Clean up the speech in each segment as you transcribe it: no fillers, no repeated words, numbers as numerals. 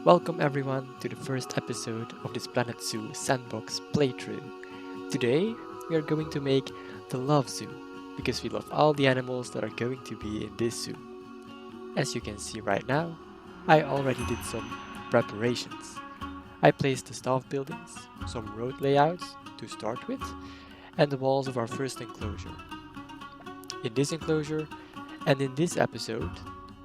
Welcome everyone to the first episode of this PlanetZoo sandbox playthrough. Today we are going to make the love zoo because we love all the animals that are going to be in this zoo. As you can see right now, I already did some preparations. I placed the staff buildings, some road layouts to start with, and the walls of our first enclosure. In this enclosure and in this episode,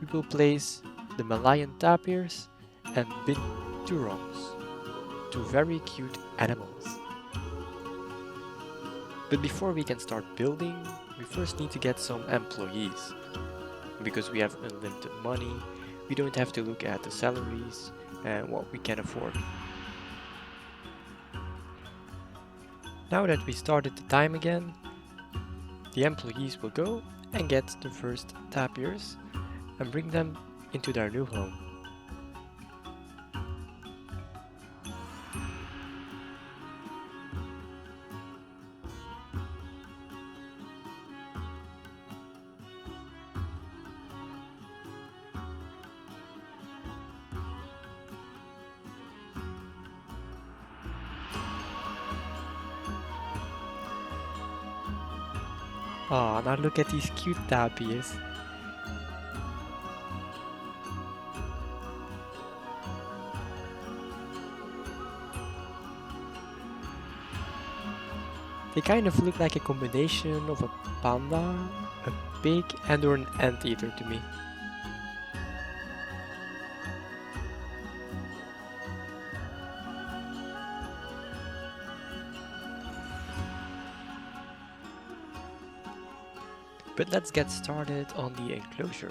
we will place the Malayan tapirs and binturongs, two very cute animals. But before we can start building, we first need to get some employees. Because we have unlimited money, we don't have to look at the salaries and what we can afford. Now that we started the time again, the employees will go and get the first tapirs and bring them into their new home. Aw, now look at these cute tapirs. They kind of look like a combination of a panda, a pig, and/or an anteater to me. But let's get started on the enclosure.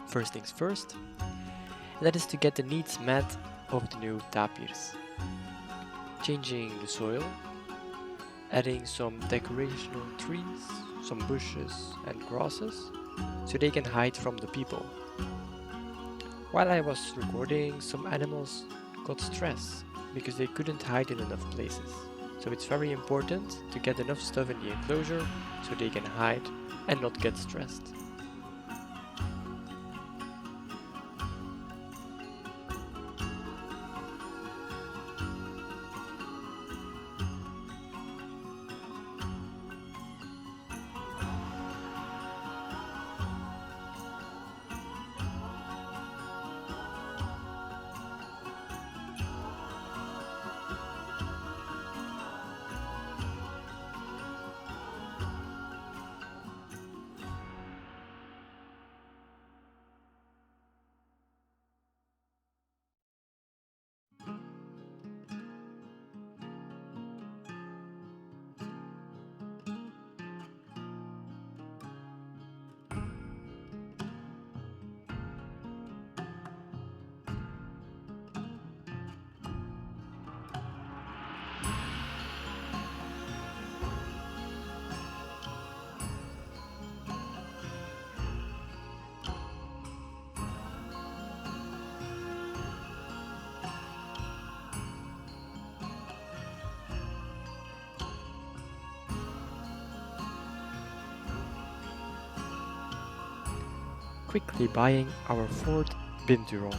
First things first, and that is to get the needs met of the new tapirs. Changing the soil, adding some decorational trees, some bushes and grasses, so they can hide from the people. While I was recording, some animals got stressed because they couldn't hide in enough places. So it's very important to get enough stuff in the enclosure so they can hide and not get stressed. Quickly buying our fourth binturong.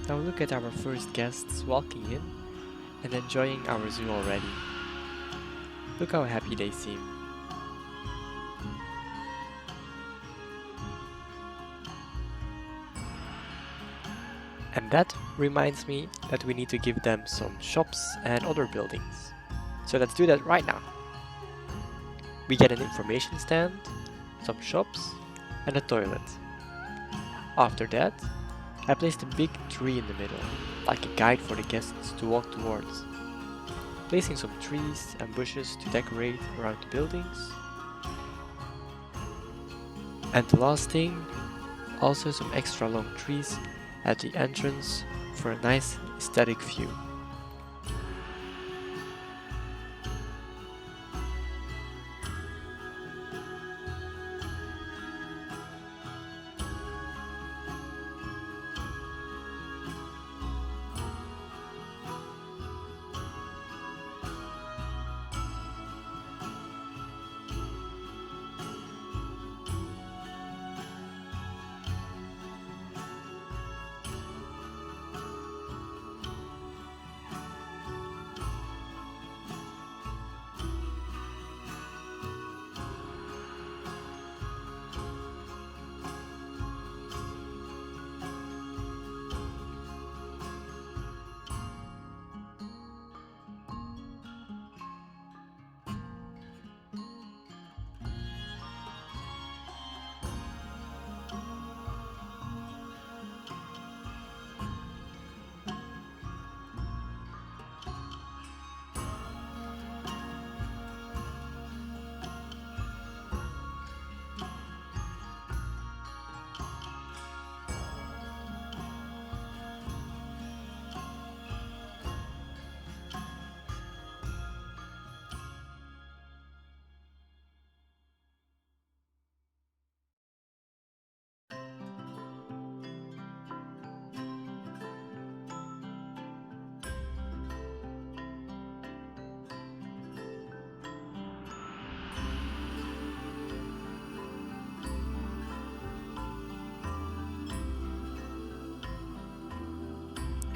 Now look at our first guests walking in and enjoying our zoo already. Look how happy they seem. And that reminds me that we need to give them some shops and other buildings. So let's do that right now. We get an information stand, some shops, and a toilet. After that, I placed a big tree in the middle, like a guide for the guests to walk towards. Placing some trees and bushes to decorate around the buildings. And the last thing, also some extra long trees at the entrance for a nice aesthetic view.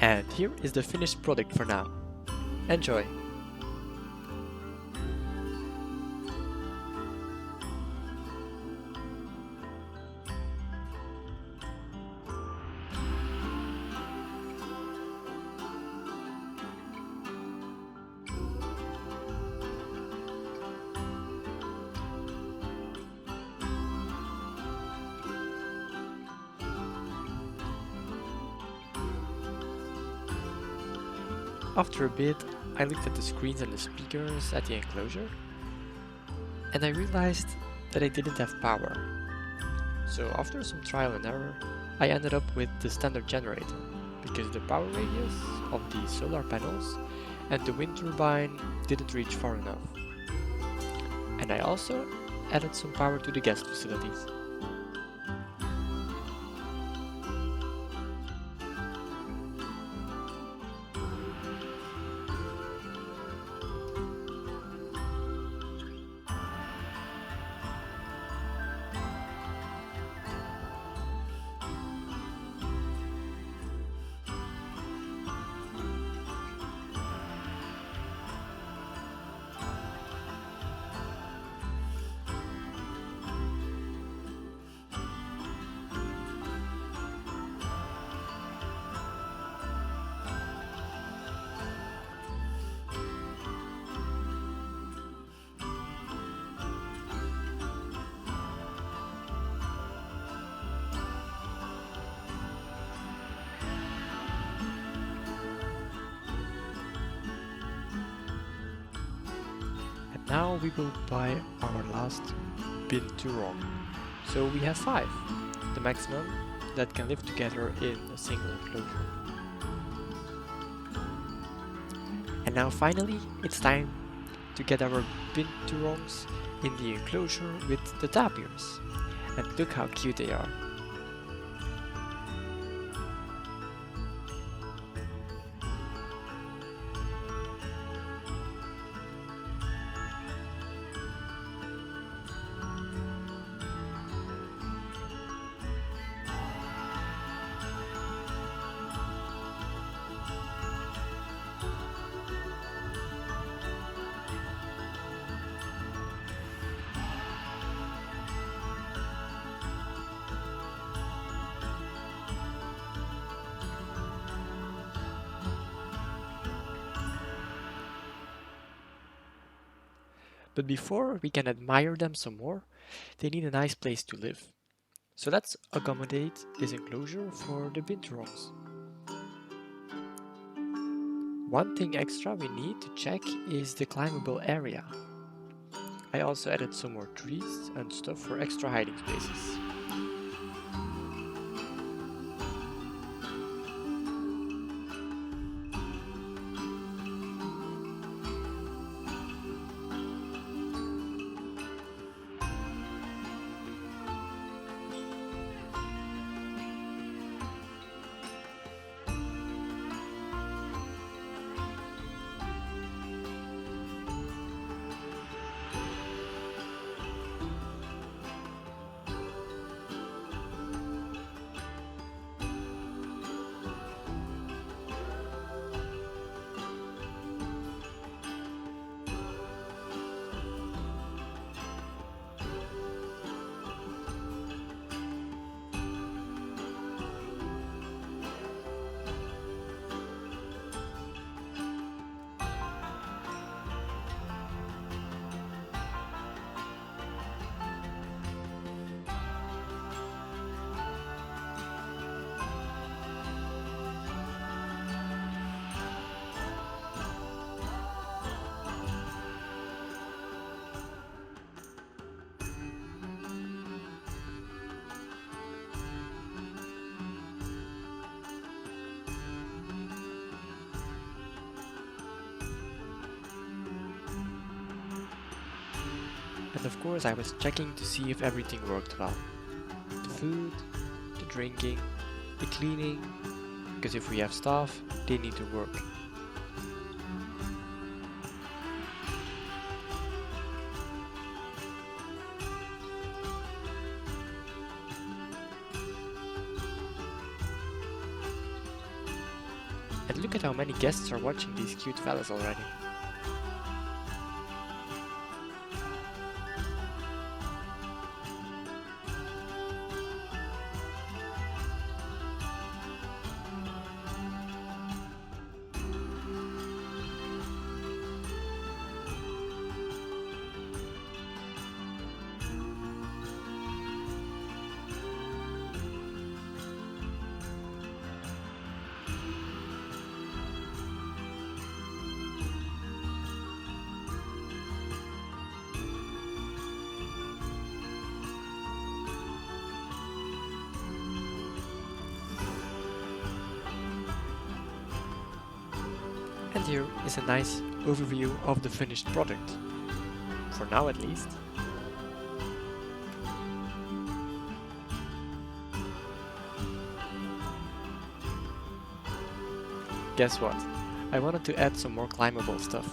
And here is the finished product for now. Enjoy! After a bit, I looked at the screens and the speakers at the enclosure, and I realized that I didn't have power. So after some trial and error, I ended up with the standard generator, because the power radius of the solar panels and the wind turbine didn't reach far enough. And I also added some power to the guest facilities. Now we will buy our last binturong. So we have 5, the maximum that can live together in a single enclosure. And now finally it's time to get our binturongs in the enclosure with the tapirs. And look how cute they are. But before we can admire them some more, they need a nice place to live. So let's accommodate this enclosure for the binturongs. One thing extra we need to check is the climbable area. I also added some more trees and stuff for extra hiding spaces. And of course I was checking to see if everything worked well. The food, the drinking, the cleaning, because if we have staff, they need to work. And look at how many guests are watching these cute fellas already. And here is a nice overview of the finished product. For now at least. Guess what? I wanted to add some more climbable stuff.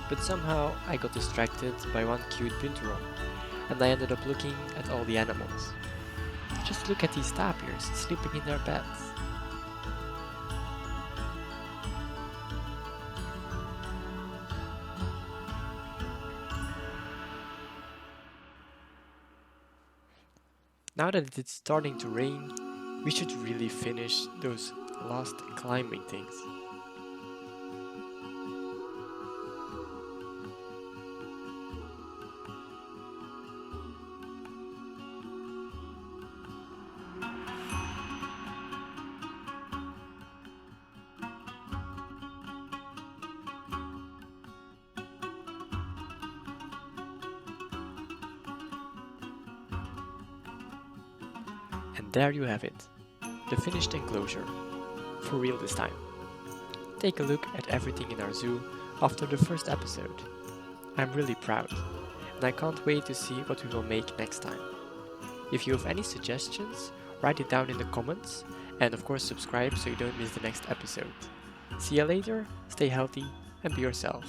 But somehow I got distracted by one cute binturong, and I ended up looking at all the animals. Just look at these tapirs sleeping in their beds. Now that it's starting to rain, we should really finish those last climbing things. And there you have it, the finished enclosure, for real this time. Take a look at everything in our zoo after the first episode. I'm really proud, and I can't wait to see what we will make next time. If you have any suggestions, write it down in the comments, and of course subscribe so you don't miss the next episode. See you later, stay healthy, and be yourself.